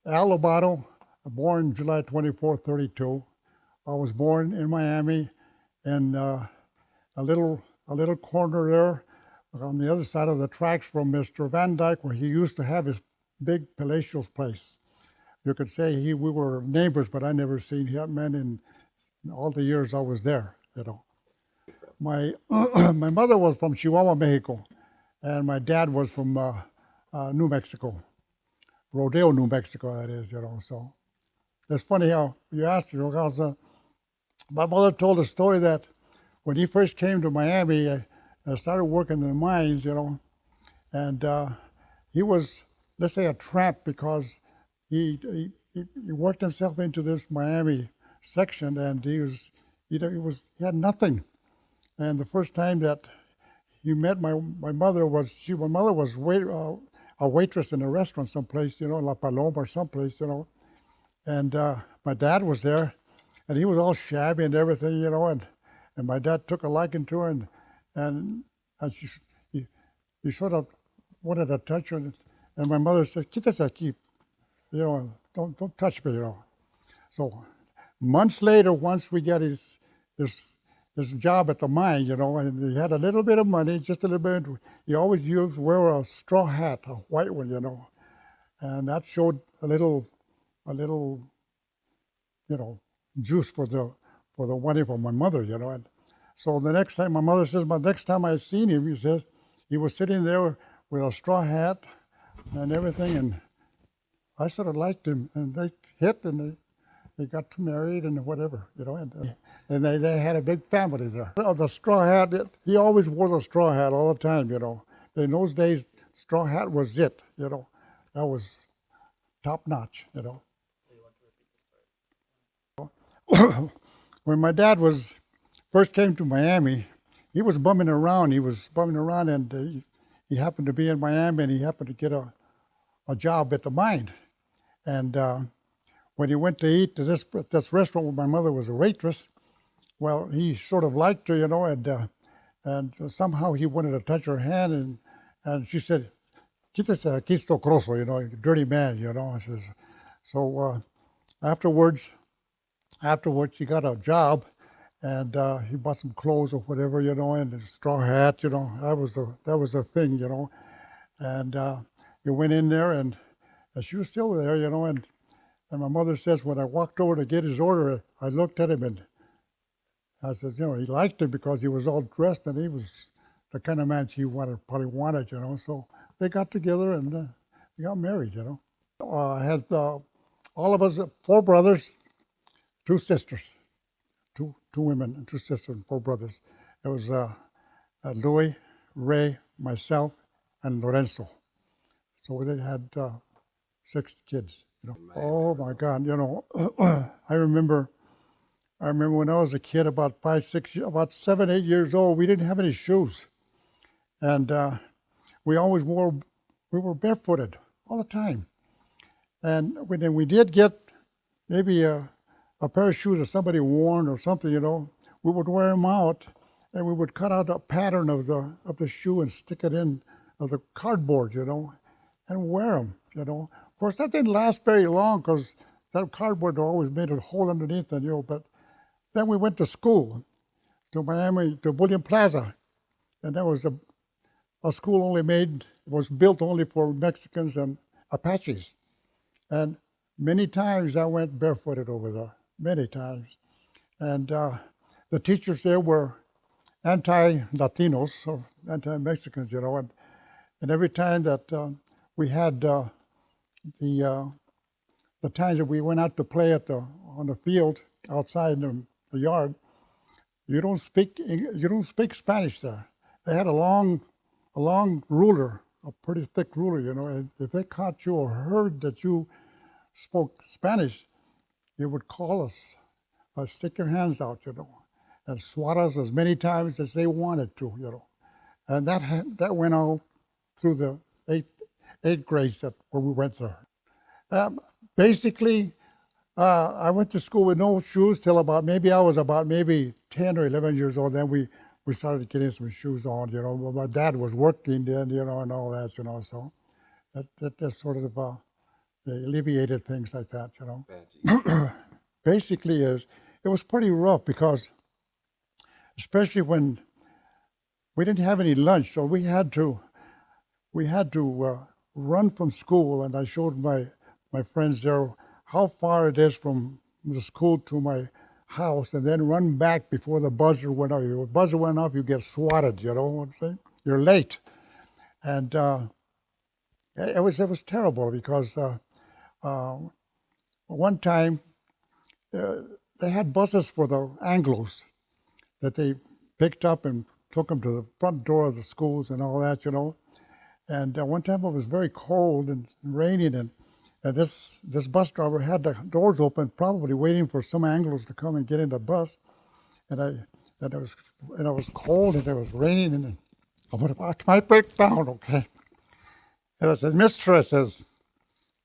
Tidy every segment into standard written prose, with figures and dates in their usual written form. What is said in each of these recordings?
Al Lobato, born July 24, 32. I was born in Miami in a little a little corner there on the other side of the tracks from Mr. Van Dyke, where he used to have his big palatial place. You could say we were neighbors, but I never seen him man in all the years I was there. My my mother was from Chihuahua, Mexico, and my dad was from New Mexico, Rodeo, New Mexico. That is. So it's funny how you asked, because my mother told a story that when he first came to Miami, I started working in the mines, and he was, let's say, a tramp, because he worked himself into this Miami section, and he had nothing. And the first time that he met my mother my mother was a waitress in a restaurant someplace, La Paloma or someplace, and my dad was there, and he was all shabby and everything, and my dad took a liking to her, and, and he sort of wanted to touch her, and my mother said, "Quítese aquí, don't touch me, So months later, once we got his job at the mine, and he had a little bit of money, just a little bit. He always used wear a straw hat, a white one, and that showed a little, you know, juice for the money for my mother, And so the next time, my mother says, but next time I seen him, he says, he was sitting there with a straw hat and everything, and I sort of liked him, and they hit, and they got married and whatever, and they had a big family there. The straw hat, he always wore the straw hat all the time, In those days, straw hat was it, That was top notch, When my dad first came to Miami, he was bumming around. He was bumming around, and he happened to be in Miami, and he happened to get a job at the mine. And when he went to eat to this restaurant where my mother was a waitress, well, he sort of liked her, and somehow he wanted to touch her hand, and she said, "Quítese aquí, esto grosso," dirty man, Says, so afterwards, he got a job, and he bought some clothes or whatever, and a straw hat, that was the thing, and he went in there, and she was still there, and my mother says, when I walked over to get his order, I looked at him, and I said, he liked him because he was all dressed, and he was the kind of man she probably wanted, So they got together, and they got married, I had all of us, 4 brothers, 2 sisters, two women and 2 sisters, and 4 brothers. It was Louis, Ray, myself, and Lorenzo. So they had 6 kids. Oh my God, I remember when I was a kid, about 5, 6, about 7, 8 years old. We didn't have any shoes, and we always we were barefooted all the time. And when we did get maybe a pair of shoes that somebody worn or something, we would wear them out, and we would cut out a pattern of the shoe and stick it in of the cardboard, and wear them, Of course, that didn't last very long, because that cardboard always made a hole underneath it, But then we went to school, to Miami, to Bullion Plaza, and that was a school was built only for Mexicans and Apaches. And many times I went barefooted over there, many times. And the teachers there were anti-Latinos, or anti-Mexicans, and every time that we had the times that we went out to play on the field outside in the yard, you don't speak Spanish there. They had a long ruler, a pretty thick ruler, and if they caught you or heard that you spoke Spanish, they would call us, stick your hands out, and swat us as many times as they wanted to, And that went all through the eighth grades where we went there. Basically, I went to school with no shoes till I was about 10 or 11 years old. Then we started getting some shoes on, My dad was working then, and all that, So that's sort of they alleviated things like that, you know. Gotcha. Basically, it was pretty rough because, especially when we didn't have any lunch, so we had to run from school, and I showed my friends there how far it is from the school to my house, and then run back before the buzzer went off. If the buzzer went off, you get swatted. You know what I'm saying? You're late, and it was terrible because uh, one time uh, they had buses for the Anglos that they picked up and took them to the front door of the schools and all that, you know. And one time it was very cold and raining, and this bus driver had the doors open, probably waiting for some Anglos to come and get in the bus. And I and it was cold and it was raining, and I went, I might break down, okay. And I said, Mister, I says,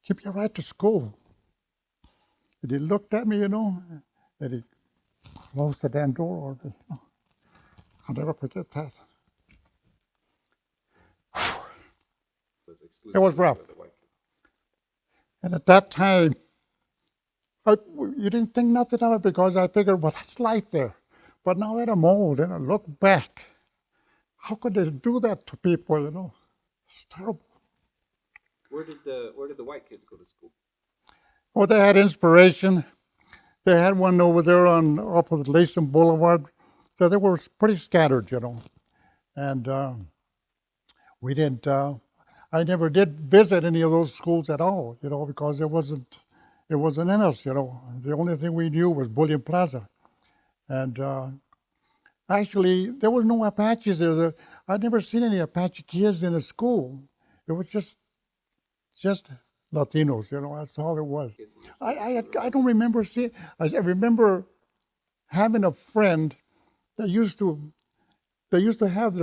keep your right to school. And he looked at me, you know, and he closed the damn door on me. I'll never forget that. Was It was exclusively rough. for the white kids. And at that time, you didn't think nothing of it because I figured, well, that's life there. But now that I'm old and I look back, how could they do that to people, you know? It's terrible. Where did the white kids go to school? Well, they had inspiration. They had one over there on off of the Latham Boulevard. So they were pretty scattered, you know. And we didn't, I never did visit any of those schools at all, you know, because it wasn't in us, you know. The only thing we knew was Bullion Plaza. And actually, there was no Apaches there. I'd never seen any Apache kids in a school. It was just Latinos, you know. That's all it was. Kids in the I schools I, that were I white. don't remember seeing. I remember having a friend that used to have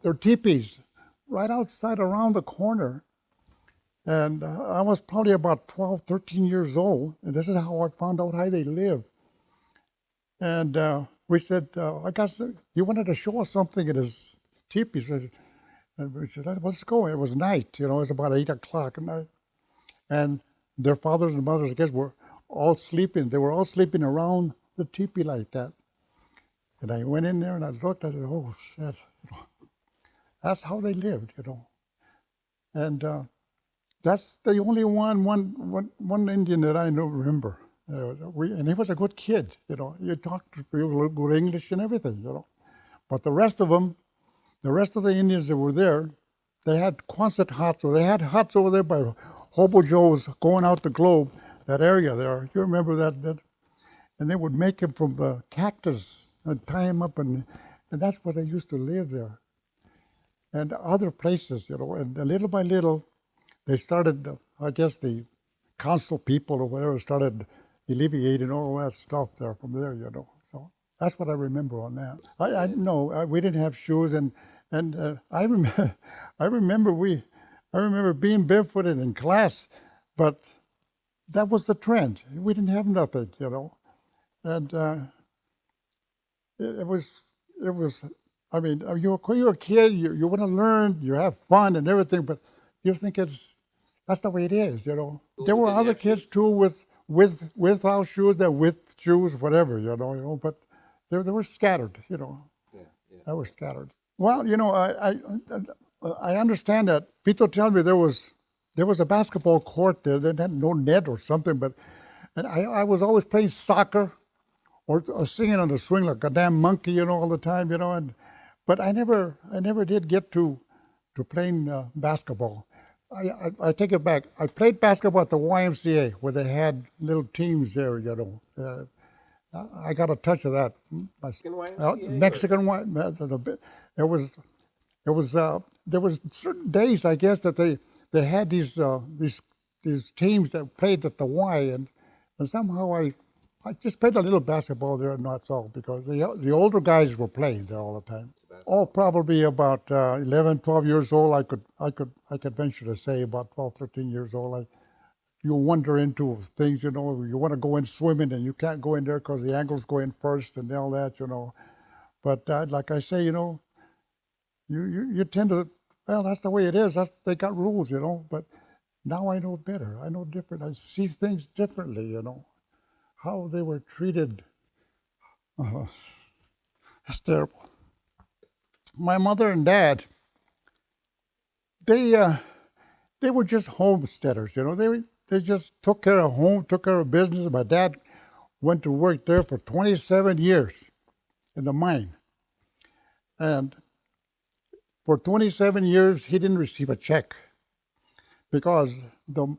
their teepees right outside around the corner. And I was probably about 12, 13 years old. And this is how I found out how they live. And we said, I guess he wanted to show us something in his teepees. And we said, let's go. It was night, you know, it was about 8 o'clock at night. And their fathers and mothers, I guess, were all sleeping. They were all sleeping around the teepee like that. And I went in there and I looked, I said, oh, shit. That's how they lived, you know. And that's the only one Indian that I know remember. And he was a good kid, you know. He talked real good English and everything, you know. But the rest of them, the rest of the Indians that were there, they had Quonset huts, or they had huts over there by Hobo Joe's going out the Globe, that area there. You remember that? And they would make them from the cactus and tie them up, and that's where they used to live there. And other places, you know. And little by little, they started, I guess the council people or whatever started alleviating all that stuff there from there, you know. So that's what I remember on that. I And no, we didn't have shoes, and I remember, I remember I remember being barefooted in class, but that was the trend. We didn't have nothing, you know, and it was it was. I mean, you're a kid. You want to learn. You have fun and everything, but you think that's the way it is, you know. schools There that were didn't other have kids shoes. too without shoes, that with shoes, whatever, you know. But they were scattered, you know. Yeah, yeah. They were scattered. Well, you know, I understand that. People tell me there was a basketball court there that had no net or something, but and I was always playing soccer or singing on the swing like a damn monkey, you know, all the time, you know. And but I never did get to playing basketball. I take it back. I played basketball at the YMCA where they had little teams there, you know. I got a touch of that. Mexican YMCA or Mexican one. It was there was certain days, I guess, that they had these teams that played at the Y, and somehow I just played a little basketball there, and that's all, because the older guys were playing there all the time. Oh, basketball? probably about 11, 12 years old. I could venture to say about 12, 13 years old. You wander into things, you know. You want to go in swimming, and you can't go in there because the angles go in first and all that, you know. But like I say, you know, you tend to, well, that's the way it is. They got rules, you know. But Now I know better. I know different. I see things differently, how they were treated. Uh, it's terrible. My mother and dad, they uh, they were just homesteaders, they just took care of home, took care of business. My dad went to work there for 27 years in the mine. And for 27 years, he didn't receive a check because the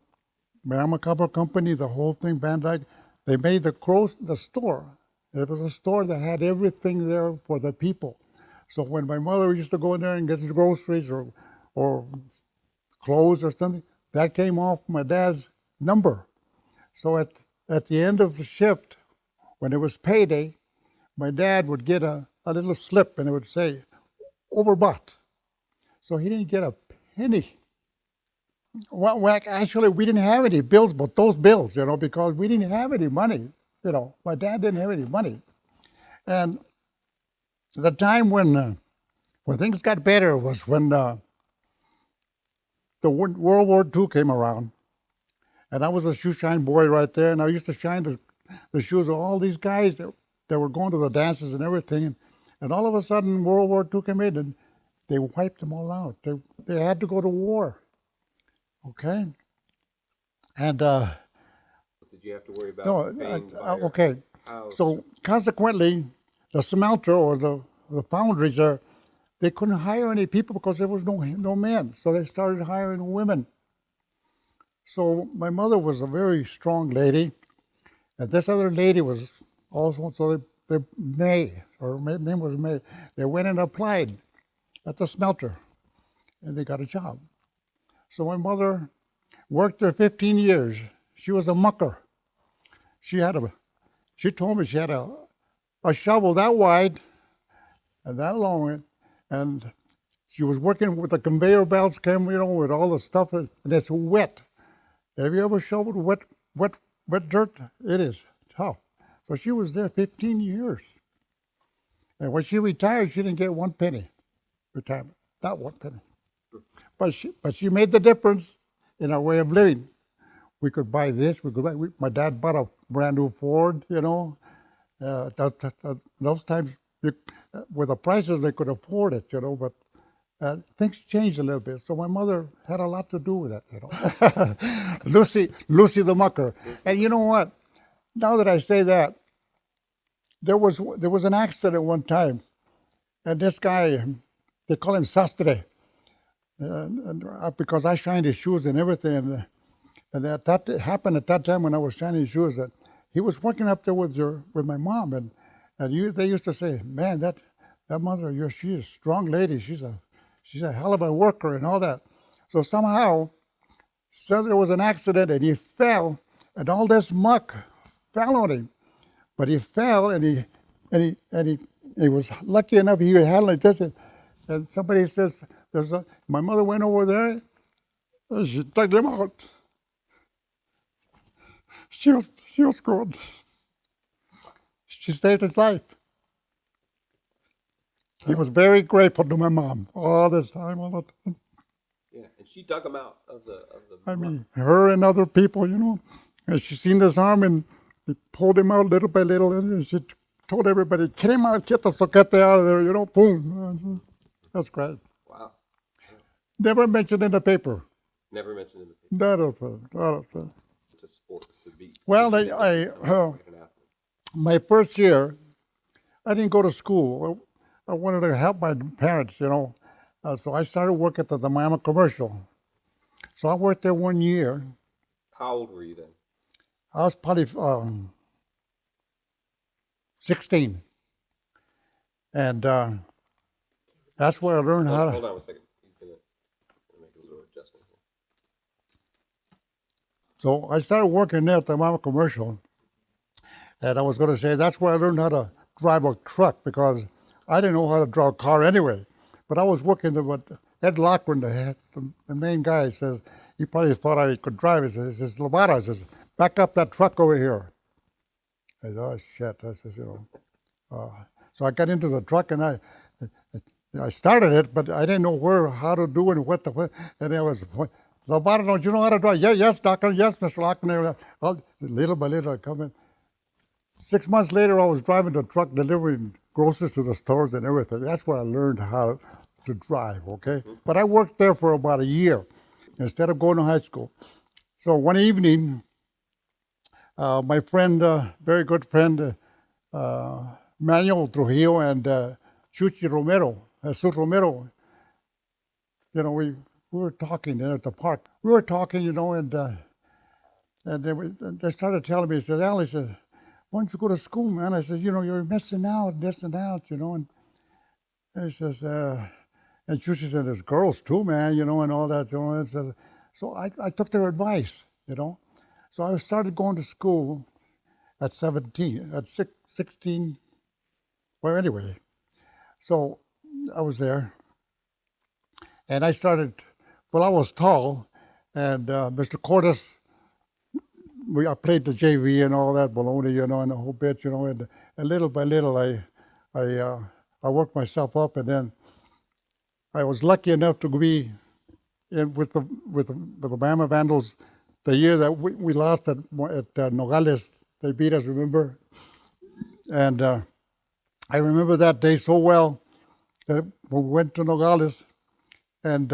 Miami Copper Company, the whole thing, Bandai, they made the store. It was a store that had everything there for the people. So when my mother used to go in there and get the groceries or clothes or something, that came off my dad's number. So at the end of the shift, when it was payday, my dad would get a little slip and it would say, overbought. So he didn't get a penny. Well, actually, we didn't have any bills but those bills, because we didn't have any money. My dad didn't have any money. And the time when things got better was when the World War II came around. And I was a shoe shine boy right there, and I used to shine the shoes of all these guys that were going to the dances and everything. And all of a sudden, World War II came in, and they wiped them all out. They had to go to war. Okay? And Did you have to worry about no, paying to buy your okay. house? So consequently, the smelter or the foundries there, they couldn't hire any people because there was no men. So they started hiring women. So my mother was a very strong lady, and this other lady was also, so May, or her name was May. They went and applied at the smelter, and they got a job. So my mother worked there 15 years. She was a mucker. She told me she had a shovel that wide and that long, and she was working with the conveyor belts, with all the stuff, and it's wet. Have you ever shoveled wet dirt? It is tough. So she was there 15 years. And when she retired, she didn't get one penny retirement, not one penny. But she made the difference in our way of living. We could buy this, my dad bought a brand new Ford, those times, with the prices, they could afford it, but things changed a little bit. So my mother had a lot to do with it, Lucy the mucker. And you know what? Now that I say that, there was an accident one time, and this guy, they call him Sastre, because I shined his shoes and everything, and that happened at that time when I was shining his shoes. That he was working up there with my mom, and they used to say, "Man, that mother of yours, she's a strong lady. She's a hell of a worker and all that." So somehow, there was an accident, and he fell, and all this muck fell on him. But he fell, and he was lucky enough he could handle it. And somebody says, my mother went over there, and she dug him out. She was good. She saved his life. He was very grateful to my mom all this time, all the time. Yeah, and she dug him out of the I muck. mean, her and other people, and she seen this arm and he pulled him out little by little, and she told everybody, "Get him out, get the soquete out of there," boom. That's great. Wow. Never mentioned in the paper. Never mentioned in the paper. Not a thing, not a thing. To sports, to be. Well, to be like an athlete. my first year, I didn't go to school. I wanted to help my parents, so I started working at the Miami Commercial. So I worked there 1 year. How old were you then? I was probably 16. And that's where I learned how to. Hold on a second. He's going to make a little adjustment here. So I started working there at the Miami Commercial. And I was going to say that's where I learned how to drive a truck, because I didn't know how to drive a car anyway. But I was working with Ed Lockwood, the main guy, says, he probably thought I could drive. He says, "Lovato," says, "back up that truck over here." I said, "Oh, shit." I says, so I got into the truck and I started it, but I didn't know how to do it and and Lobato, don't you know how to drive? Yeah, yes, doctor. Yes, Mr. Lockner. Little by little, I come in. 6 months later, I was driving the truck delivering groceries to the stores and everything. That's where I learned how to drive, okay? But I worked there for about a year instead of going to high school. So one evening, my friend, very good friend, Manuel Trujillo and Chuchi Romero, Jesus Romero, we were talking there at the park. We were talking, and they started telling me, he said, Al, he said, why don't you go to school, man? I said, you're missing out, missing out, and he says, and Chuchi said, there's girls too, man, and all that, and so I took their advice, So I started going to school at 17, at 16, well, anyway. So I was there, and I started, well, I was tall, and Mr. Cordes, I played the JV and all that baloney, and the whole bit, and little by little, I worked myself up, and then I was lucky enough to be with the Miami Vandals the year that we lost at Nogales. They beat us, remember? And I remember that day so well that we went to Nogales, and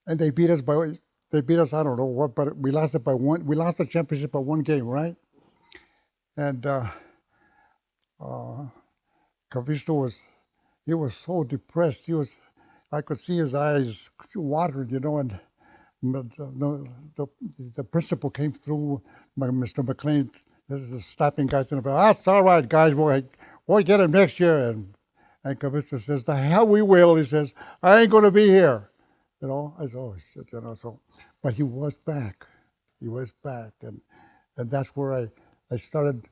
they beat us I don't know what, but we lost it by one. We lost the championship by one game, right? And Cavisto he was so depressed. I could see his eyes watering, and the principal came through, Mr. McLean, the staffing guys, and that's all right, guys, we'll get him next year. And Cavisto says, the hell we will. He says, I ain't going to be here. I said, oh, shit, so. But he was back. He was back. And that's where I started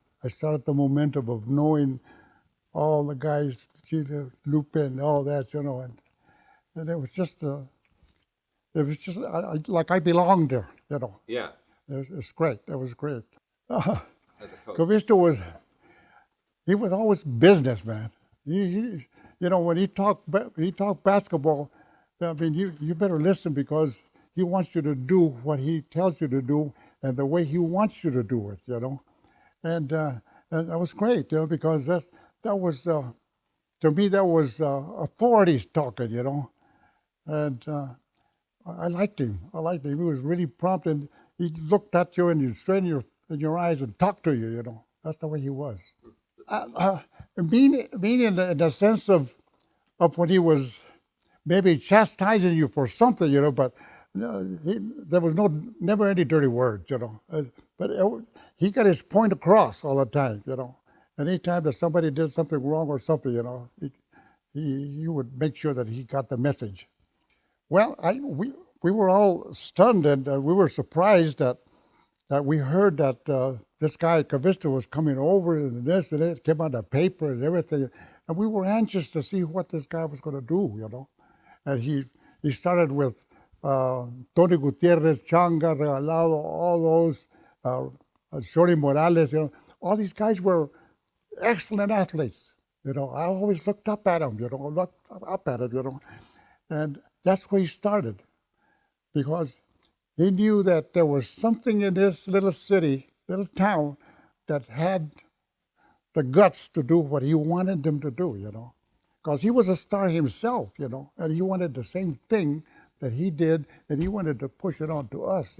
the momentum of knowing all the guys, Chile, Lupin, all that, and it was just like I belonged there, Yeah, It's great. It was great. as a coach. Cavisto he was always business, man. When he talked basketball, I mean, you better listen because he wants you to do what he tells you to do and the way he wants you to do it, and that was great, because that was to me that was authorities talking, and I liked him. I liked him. He was really prompt, and he looked at you and he straightened in your eyes and talked to you. That's the way he was. Uh, being in the sense of when he was maybe chastising you for something, but there was never any dirty words, but he got his point across all the time, Anytime that somebody did something wrong or something, he would make sure that he got the message. Well, we were all stunned, and we were surprised that we heard that this guy Cavisto was coming over, and this and it came on the paper and everything, and we were anxious to see what this guy was going to do, And he started with Tony Gutierrez, Changa, Regalado, all those, Shorty Morales, all these guys were excellent athletes. I always looked up at them, looked up at them, and that's where he started, because he knew that there was something in this little city, little town, that had the guts to do what he wanted them to do, Because he was a star himself, and he wanted the same thing that he did, and he wanted to push it on to us,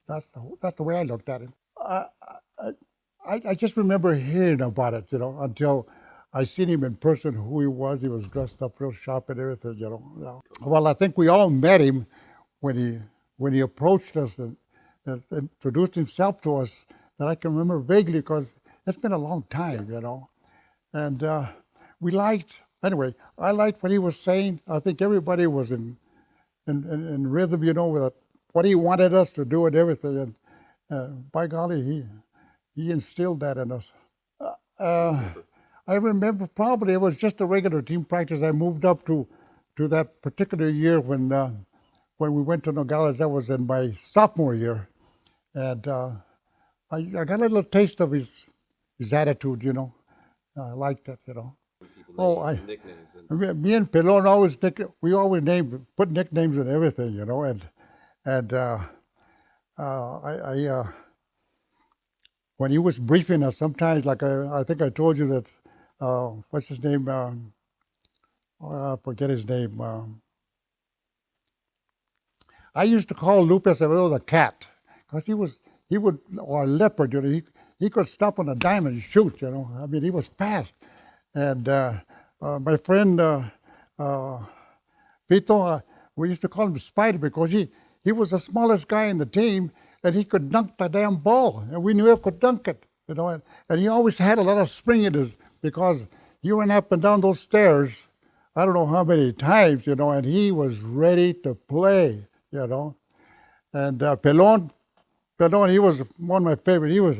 That's the way I looked at it. I just remember hearing about it, until I seen him in person, who he was. He was dressed up real sharp and everything, Well, I think we all met him when he approached us and introduced himself to us, that I can remember vaguely because it's been a long time, And anyway, I liked what he was saying. I think everybody was in rhythm, with what he wanted us to do and everything. And by golly, he instilled that in us. Uh, I remember probably it was just a regular team practice. I moved up to that particular year when we went to Nogales. That was in my sophomore year, and I got a little taste of his attitude. I liked it. Oh, names and nicknames. And me and Pelon we always put nicknames and everything, and I when he was briefing us, sometimes like I think I told you that what's his name? I forget his name. I used to call Lupus a cat because he would or a leopard. He could stop on a dime and shoot. I mean he was fast, and my friend uh, Vito, we used to call him Spider because he was the smallest guy in the team and he could dunk the damn ball and we knew he could dunk it. And he always had a lot of spring in his because he went up and down those stairs. I don't know how many times, and he was ready to play, you know. And Pelon, he was one of my favorite. He was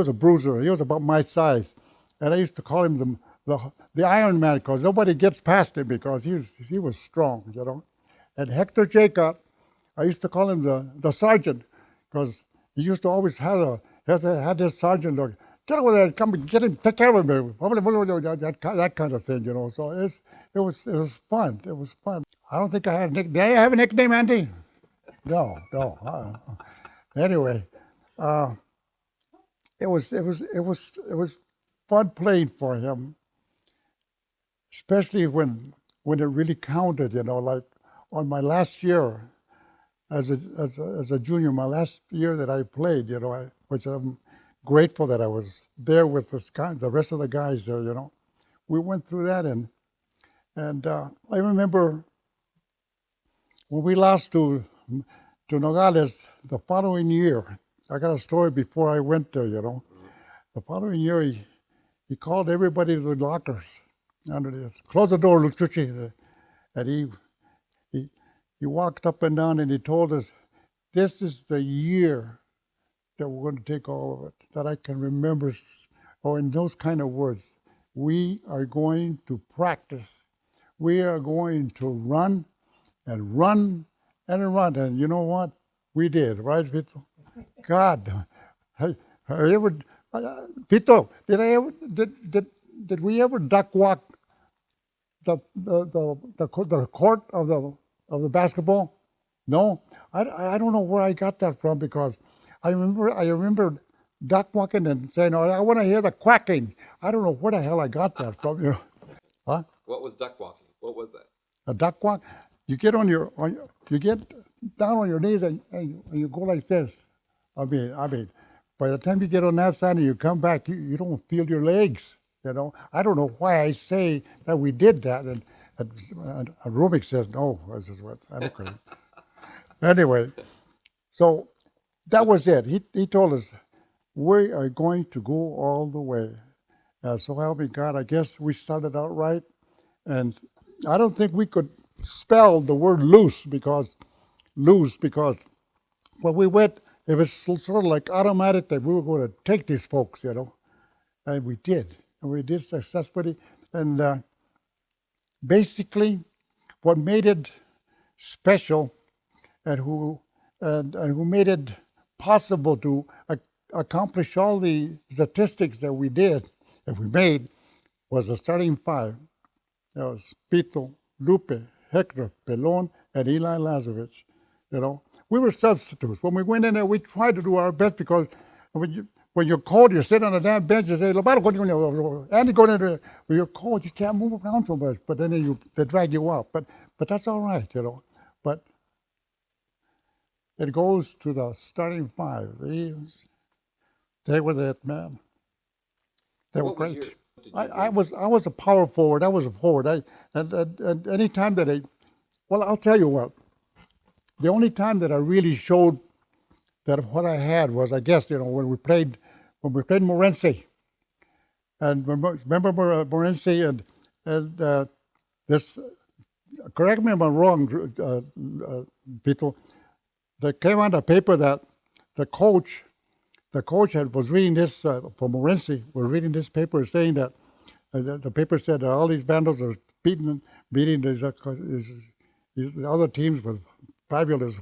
a bruiser. He was about my size, and I used to call him the Iron Man because nobody gets past him because he was strong. And Hector Jacob, I used to call him the sergeant because he used to always had this sergeant look. Get over there, come and get him, take care of him, that kind of thing. So it was fun. It was fun. I don't think I had a nickname. Did I have a nickname, Andy? No, no. Anyway, uh, it was fun playing for him, especially when it really counted. Like on my last year as a junior, my last year that I played. Which I'm grateful that I was there with the rest of the guys there. We went through that, and I remember when we lost to Nogales the following year. I got a story before I went there. The following year, he called everybody to the lockers. Close the door, Luchuchi. And he he walked up and down and he told us, this is the year that we're going to take all of it, that I can remember, or in those kind of words. We are going to practice. We are going to run and run and run. And you know what? We did, right, Vito? God, I ever, Vito, did we ever duck walk the court of the basketball? No, I don't know where I got that from because I remember duck walking and saying, "Oh, I want to hear the quacking." I don't know where the hell I got that from. Huh? what was duck walking? What was that? A duck quack. You get down on your knees and you go like this. I mean, by the time you get on that side and you come back, you don't feel your legs. I don't know why I say that we did that, and Rubik says no. This is what I don't care. Anyway, so that was it. He told us we are going to go all the way. So help me God. I guess we started out right, and I don't think we could spell the word loose because when we went, it was sort of like automatic that we were going to take these folks. And we did. And we did successfully. And basically, what made it special and who made it possible to accomplish all the statistics that we made, was the starting five. There was Pito, Lupe, Hector, Pelon, and Eli Lazarevich. We were substitutes. When we went in there, we tried to do our best because when you're cold, you sit on a damn bench and say, Andy, go in there. When you're cold, you can't move around so much. But then they drag you up. But that's all right. But it goes to the starting five. They were it, man. They were What was your? great. Did I, you I bring? was I was a power forward. I was a forward. And any time well, I'll tell you what. The only time that I really showed that what I had was, I guess, when we played Morenci, and remember Morenci and this. Correct me if I'm wrong, people. That came on the paper that the coach, was reading this from Morenci, was reading this paper saying that the paper said that all these Vandals are beating these other teams with fabulous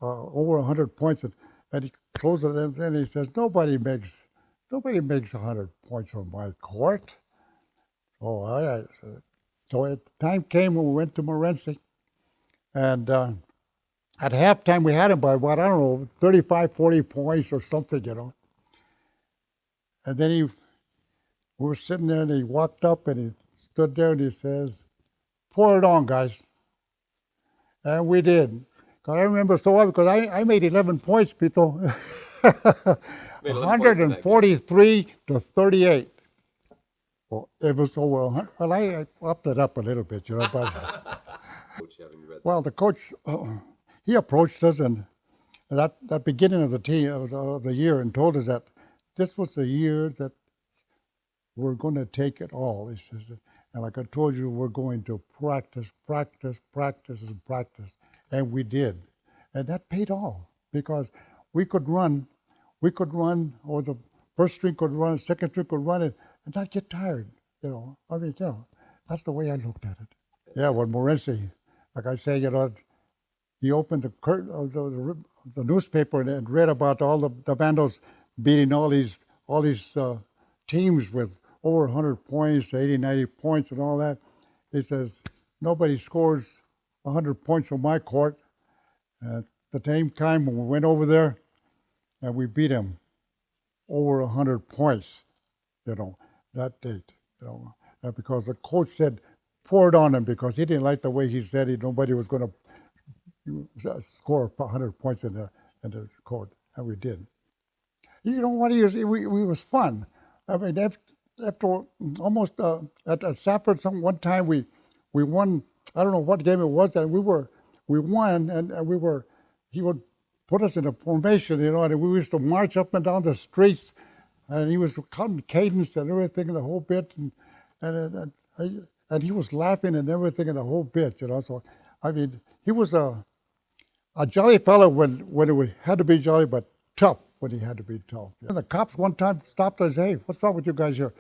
over 100 points, and he closes it and he says nobody makes 100 points on my court. Oh, all right. So the time came when we went to Morenci, and at halftime we had him by what, I don't know, 35, 40 points or something, you know. And then we were sitting there, and he walked up and he stood there and he says, "Pour it on, guys." And we did. 'Cause I remember so well because I made 11 points, Pito. Made 11 points in that game. 143 to 38. Well, it was over. Well, I upped it up a little bit, you know. But Coach, haven't you read that? well, the coach, he approached us and that beginning of the team of the year and told us that this was the year that we're going to take it all. He says, and like I told you, we're going to practice, practice, practice, and practice, and we did, and that paid off because we could run, or the first string could run, second string could run it, and not get tired. You know, I mean, you know, that's the way I looked at it. Yeah, when Morenci, like I say, you know, he opened the curtain of the newspaper and read about all the Vandals beating all these teams with over 100 points, 80, 90 points, and all that. He says nobody scores 100 points on my court. At the same time, when we went over there and we beat him over 100 points, you know, that date, you know, because the coach said pour it on him because he didn't like the way he said nobody was going to score 100 points in the court, and we did. You know what? It was fun. I mean, after almost at Safford, one time we won. I don't know what game it was, and we won, and we were. He would put us in a formation, you know, and we used to march up and down the streets, and he was counting cadence and everything and the whole bit, and he was laughing and everything and the whole bit, you know. So, I mean, he was a jolly fellow when it had to be jolly, but tough when he had to be tough. And the cops one time stopped us, "Hey, what's wrong with you guys here?"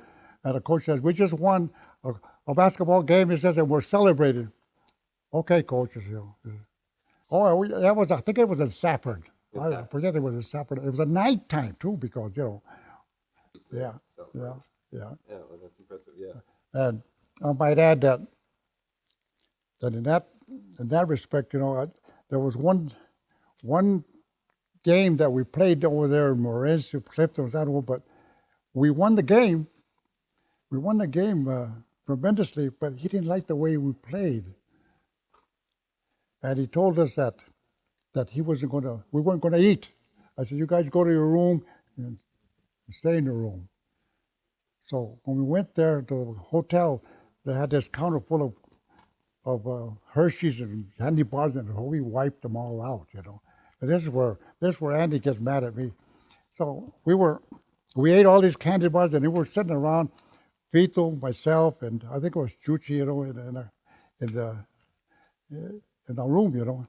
And the coach says, "We just won a basketball game," he says, "and we're celebrating." "Okay, coach." Oh, I think it was in Safford. I forget it was in Safford. It was a night time too, because, you know, yeah, yeah, yeah. Yeah, well, that's impressive. Yeah. And I might add that in that respect, you know, there was one game that we played over there in Morenci, Clifton, was that one, but we won the game. We won the game tremendously, but he didn't like the way we played, and he told us that we weren't going to eat. I said, "You guys go to your room and stay in your room." So when we went there to the hotel, they had this counter full of Hershey's and candy bars, and we wiped them all out, you know. And this is where Andy gets mad at me. So we ate all these candy bars, and we were sitting around, Vito, myself, and I think it was Chuchi, you know, in the room, you know.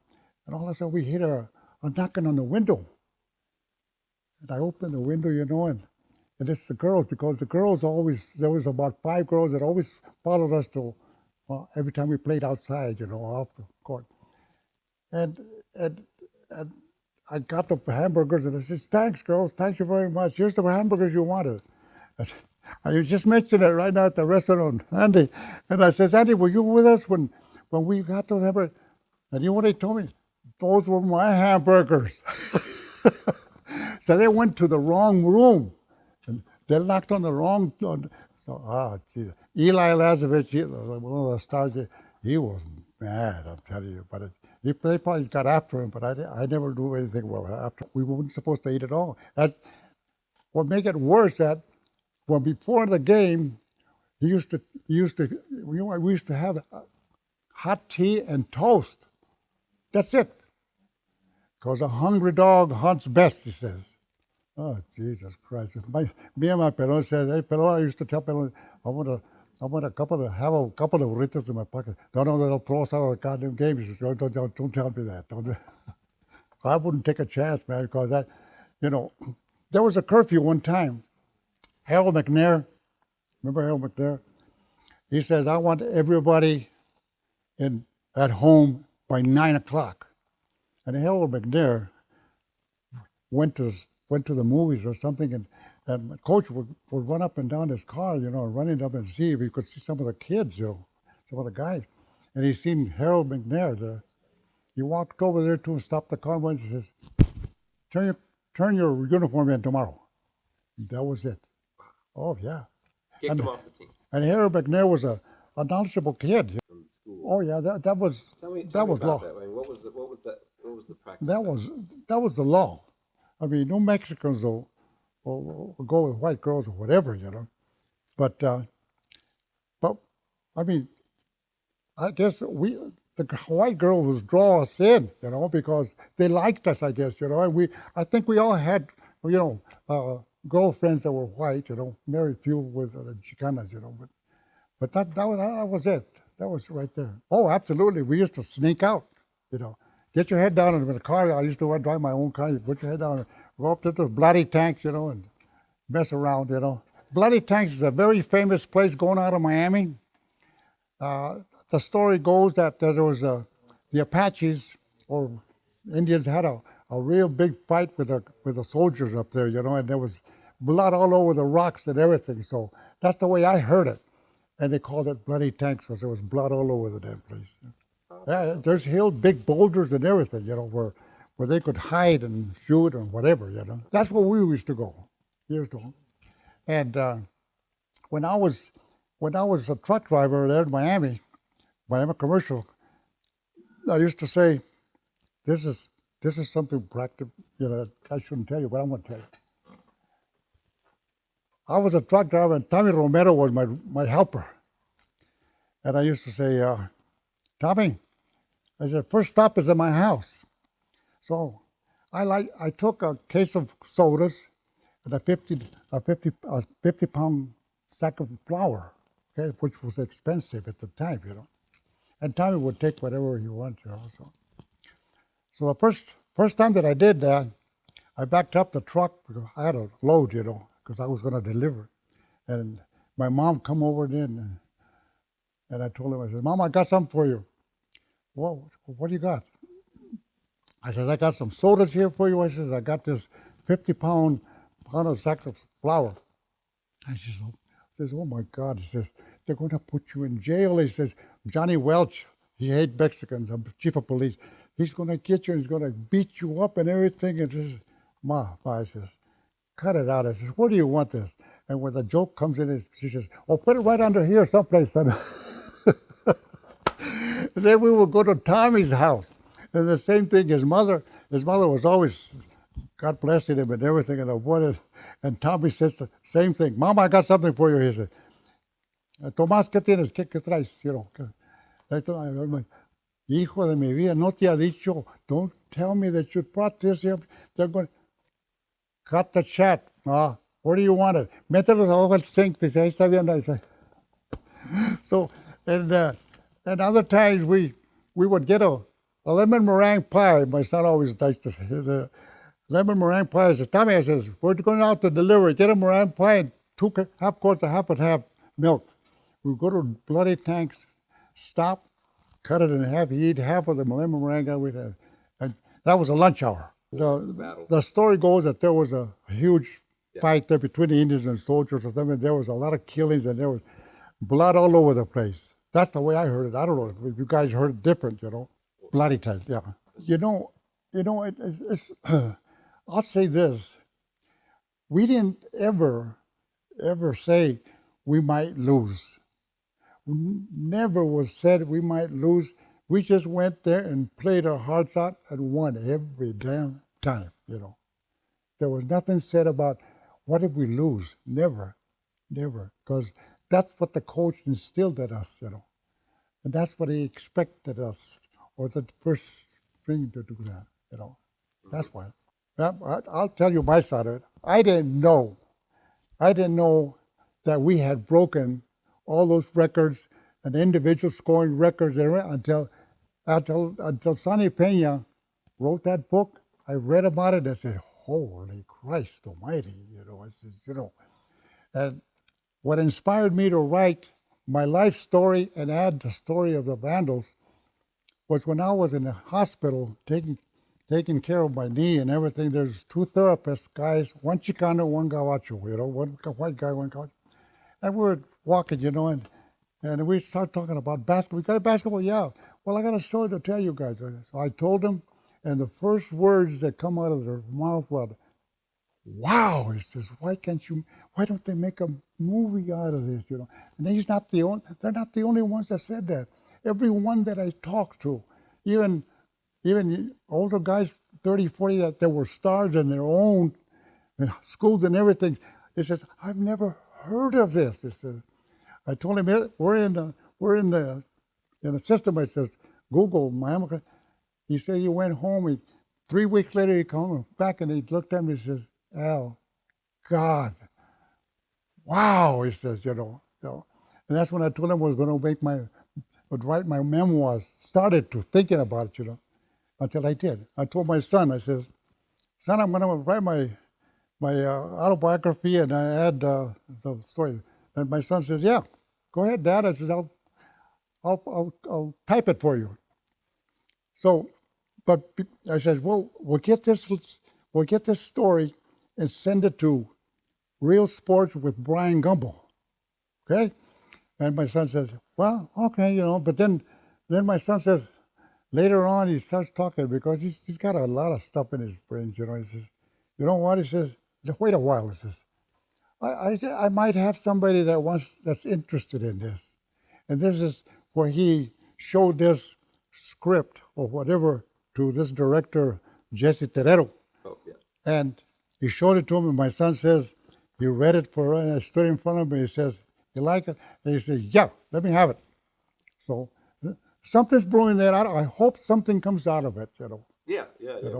And all of a sudden we hear a knocking on the window. And I open the window, you know, and it's the girls, because the girls there was about 5 girls that always followed us to every time we played outside, you know, off the court. And, and, and I got the hamburgers, and I said, "Thanks, girls, thank you very much. Here's the hamburgers you wanted." I just mentioned it right now at the restaurant, Andy. And I says, "Andy, were you with us when we got those hamburgers?" And you know what he told me? "Those were my hamburgers." So they went to the wrong room. And they knocked on the wrong door. So, geez. Eli Lazarevich, one of the stars, he was mad, I'm telling you. But they probably got after him, but I never do anything well after. We weren't supposed to eat at all. That's what make it worse, that well, before the game, we used to have hot tea and toast. That's it. Because a hungry dog hunts best, he says. Oh, Jesus Christ. Me and my Pelon said, "Hey, Pelon," I used to tell Pelon, I want have a couple of burritos in my pocket. No, they'll throw us out of the goddamn game." He says, don't tell me that. I wouldn't take a chance, man, because you know, there was a curfew one time. Harold McNair, remember Harold McNair? He says, "I want everybody at home by 9 o'clock." And Harold McNair went to the movies or something, And my coach would run up and down his car, running up and see if he could see some of the kids, some of the guys. And he seen Harold McNair there. He walked over there to him, stopped the car, and says, turn your, turn your uniform in tomorrow. That was it. Oh, yeah. Kicked And, him off the team and Harold McNair was a knowledgeable kid. from the school. Oh, yeah, that was Tell me that was about law. that. I mean, what was the practice? That was the law. I mean, no Mexicans will go with white girls or whatever, But but I mean, I guess the white girls would draw us in, because they liked us, I guess, And I think we all had, girlfriends that were white, very few with Chicanas, But that was it. That was right there. Oh, absolutely. We used to sneak out, you know. Get your head down in the car. I used to drive my own car. You put your head down and go up to the Bloody Tanks, and mess around, Bloody Tanks is a very famous place going out of Miami. The story goes that there was the Apaches or Indians had a real big fight with the soldiers up there, and there was blood all over the rocks and everything. So that's the way I heard it. And they called it Bloody Tanks because there was blood all over the damn place. Yeah, there's hills, big boulders and everything, where they could hide and shoot and whatever, That's where we used to go. Years ago. And when I was a truck driver there in Miami commercial, I used to say, this is something practical, that I shouldn't tell you, but I'm going to tell you. I was a truck driver, and Tommy Romero was my helper. And I used to say, Tommy, I said, first stop is at my house. So I took a case of sodas and a 50-pound sack of flour, okay, which was expensive at the time, And Tommy would take whatever he wanted, So the first time that I did that, I backed up the truck because I had a load, because I was going to deliver. And my mom come over then, and I told him, I said, Mom, I got something for you. Whoa, what do you got? I said, I got some sodas here for you. I said, I got this 50-pound of sack of flour. I says, oh my God. He says, they're going to put you in jail. He says, Johnny Welch, he hates Mexicans, the chief of police. He's going to get you and he's going to beat you up and everything. And says, Ma, I says, cut it out. I says, where do you want this? And when the joke comes in, she says, oh, put it right under here someplace, son. And then we would go to Tommy's house. And the same thing, his mother was always, God bless him and everything, and Tommy says the same thing. Mama, I got something for you. He said, Tomás, ¿qué tienes? ¿Qué traes? I'm like, hijo de mi vida, no te ha dicho, don't tell me that you brought this here. They're going, cut the chat. Where do you want it? Mételos abajo el sink. Dice, ahí está bien. So, and other times we would get a lemon meringue pie. My son always likes to say the lemon meringue pie. I says, Tommy, I says, we're going out to deliver. Get a meringue pie and 2 half quarts of half and half milk. We go to Bloody Tanks, stop, cut it in half. You eat half of the lemon meringue we'd have. And that was a lunch hour. The story goes that there was a huge fight there between the Indians and soldiers or something. There was a lot of killings and there was blood all over the place. That's the way I heard it. I don't know if you guys heard it different, Bloody Tanks, yeah. It's I'll say this. We didn't ever say we might lose. Never was said we might lose. We just went there and played our hearts out and won every damn time, There was nothing said about what if we lose. Never, because that's what the coach instilled in us, And that's what he expected us, or the first string to do that, That's why. I'll tell you my side of it. I didn't know that we had broken all those records and individual scoring records until Sonny Pena wrote that book. I read about it and said, holy Christ almighty, I says, And what inspired me to write my life story and add the story of the Vandals was when I was in the hospital taking taking care of my knee and everything. There's two therapists, guys, one Chicano, one Gabacho, one white guy, one Gabacho. And we're walking, and we start talking about basketball. We got basketball? Yeah. Well, I got a story to tell you guys. So I told them, and the first words that come out of their mouth were, wow, he says, why don't they make a movie out of this, And they're not the only ones that said that. Everyone that I talked to, even older guys, 30, 40, that were stars in their own schools and everything, he says, I've never heard of this. He says, I told him, we're in the system. I says, Google Miami. He said he went home. 3 weeks later, he came back and he looked at me and he says, Al, God, wow, he says, And that's when I told him I was going to write my memoirs, started to thinking about it, until I did. I told my son, I says, son, I'm going to write my autobiography and I add the story. And my son says, yeah, go ahead, Dad. I says, I'll type it for you. So, but I says, well, we'll get this story and send it to Real Sports with Brian Gumble, okay? And my son says, well, okay, But then my son says, later on he starts talking because he's got a lot of stuff in his brain, He says, you know what? He says, wait a while. He says, I might have somebody that's interested in this. And this is where he showed this script or whatever to this director, Jesse Terrero. Oh, yeah. And he showed it to him, and my son says, he read it for her, and I stood in front of him, and he says, you like it? And he says, yeah, let me have it. So something's brewing there. I hope something comes out of it, Yeah, yeah, yeah.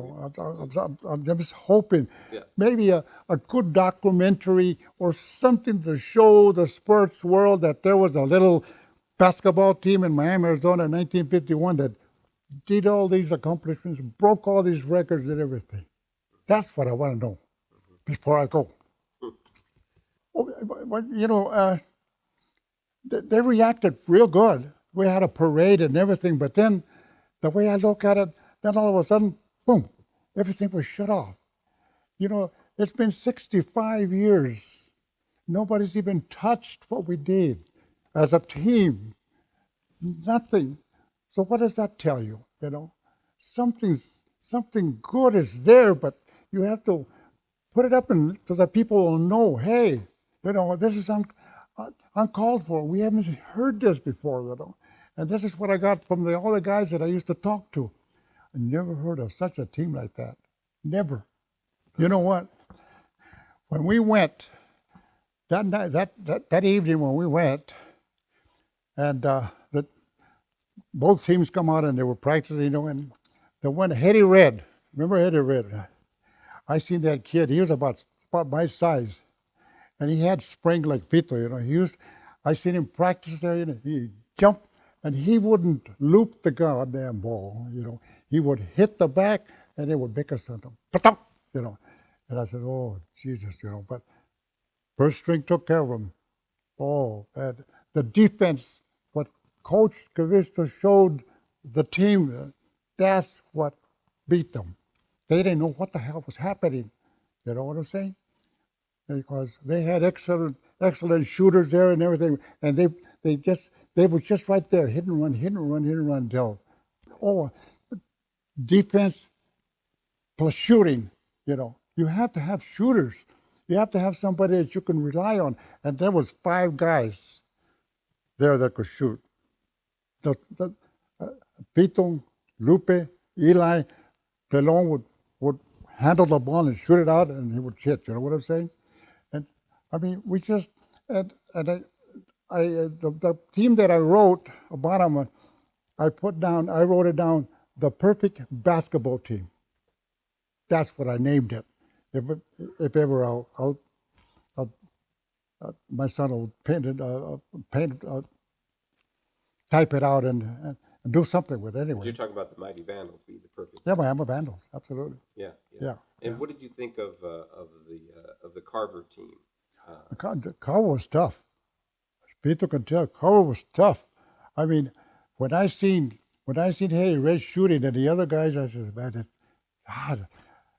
I'm just hoping Yeah. maybe a good documentary or something to show the sports world that there was a little basketball team in Miami, Arizona in 1951 that did all these accomplishments, broke all these records and everything. That's what I want to know before I go. But, they reacted real good. We had a parade and everything, but then the way I look at it, then all of a sudden, boom, everything was shut off. It's been 65 years. Nobody's even touched what we did as a team. Nothing. So what does that tell you? Something good is there, but you have to put it up so that people will know, hey, this is uncalled for. We haven't heard this before, And this is what I got from all the guys that I used to talk to. I never heard of such a team like that. Never. You know what? When we went that night, that evening when we went, and both teams come out and they were practicing, and the one Eddie Red, remember Eddie Red? I seen that kid. He was about my size, and he had spring like Pito. I seen him practice there. He jumped, and he wouldn't loop the goddamn ball. He would hit the back, and it would make a sound. And I said, oh Jesus, But first string took care of him. Oh, and the defense, what Coach Cavista showed the team, that's what beat them. They didn't know what the hell was happening. You know what I'm saying? Because they had excellent shooters there and everything, and they were just right there, hit and run until, defense plus shooting. You have to have shooters. You have to have somebody that you can rely on. And there was 5 guys there that could shoot. Pito, Lupe, Eli, Pelon would handle the ball and shoot it out, and he would hit. You know what I'm saying? And I mean, we just and the team that I wrote about them, I wrote it down, the perfect basketball team. That's what I named it. If ever my son will type it out and do something with it anyway. You're talking about the Mighty Vandals being the perfect. Yeah, Miami Vandals, absolutely. Yeah. Yeah. And what did you think of the Carver team? The Carver was tough. People can tell Carver was tough. I mean, when I seen Harry Red shooting and the other guys, I said, man, God,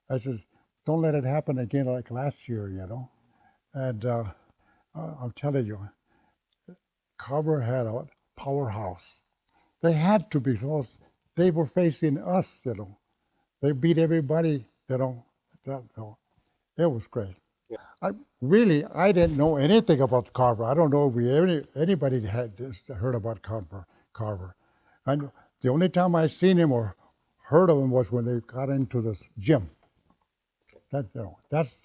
I says, don't let it happen again like last year, you know. And I'm telling you, Carver had a powerhouse. They had to because they were facing us, you know. They beat everybody, you know. So it was great. Yeah. I didn't know anything about Carver. I don't know if anybody had heard about Carver. And the only time I seen him or heard of him was when they got into this gym. That you know, that's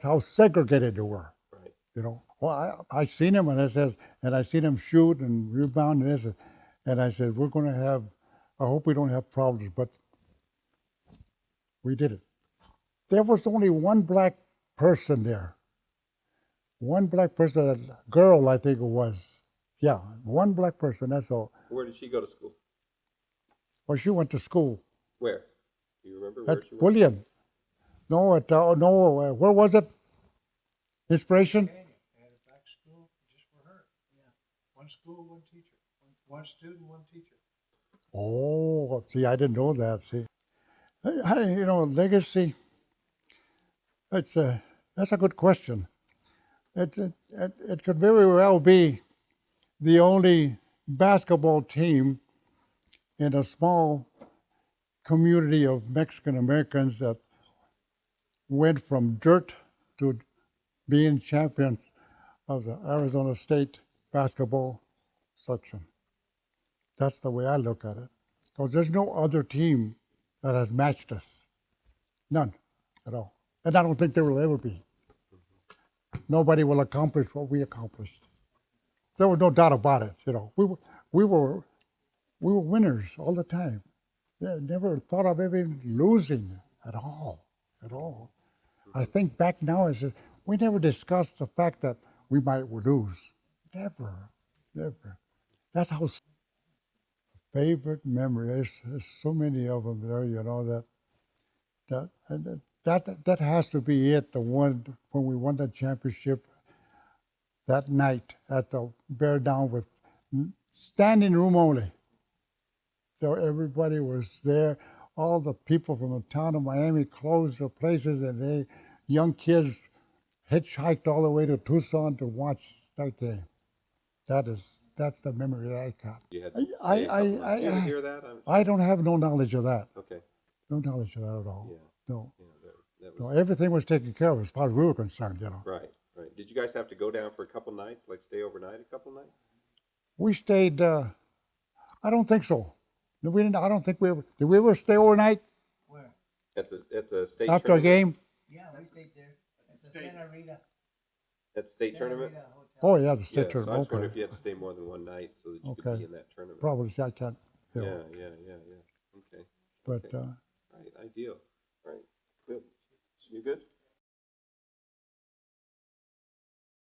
how segregated they were. Right. You know, well, I seen him and I seen him shoot and rebound and this, and I said, we're going to have. I hope we don't have problems, but we did it. There was only one black person there. One black person, a girl, I think it was. Yeah, one black person. That's all. Where did she go to school? Well, she went to school Where? Do you remember at where she went? Bullion. No, at no. Where was it? Inspiration. They had a back school just for her. Yeah. One school, one teacher. One student, one teacher. Oh, see, I didn't know that. See, you know, legacy. It's a that's a good question. It could very well be the only basketball team in a small community of Mexican Americans that went from dirt to being champions of the Arizona State basketball section. That's the way I look at it. Because there's no other team that has matched us. None at all. And I don't think there will ever be. Nobody will accomplish what we accomplished. There was no doubt about it. You know, we were we were winners all the time. Yeah, never thought of even losing at all, at all. I think back now and says we never discussed the fact that we might lose. Never, never. That's how favorite memory. There's so many of them there, you know that has to be it. The one when we won the championship that night at the Bear Down with standing room only. So everybody was there. All the people from the town of Miami closed their places, and young kids, hitchhiked all the way to Tucson to watch that game. That's the memory that I got. You had to say something like, "Do you ever hear that?" I don't have no knowledge of that. Okay. No knowledge of that at all. Yeah. No. Yeah. That No, was everything was taken care of as far as we were concerned. You know, right. Right. Did you guys have to go down for a couple nights, like stay overnight a couple nights? we stayed. I don't think so. No, we didn't. I don't think we ever. Did we ever stay overnight Where? At the state after a tournament? game? Yeah, we stayed there. At the Santa Rita. At the state Santa tournament? Rita Hotel. Oh yeah, the Yeah. state So I tournament. just wonder Okay. if you had to stay more than one night so that you could Okay. be in that tournament. Probably. See, I can't. You Yeah. know, Yeah. Yeah. Yeah. Okay. but Okay. Right. Ideal.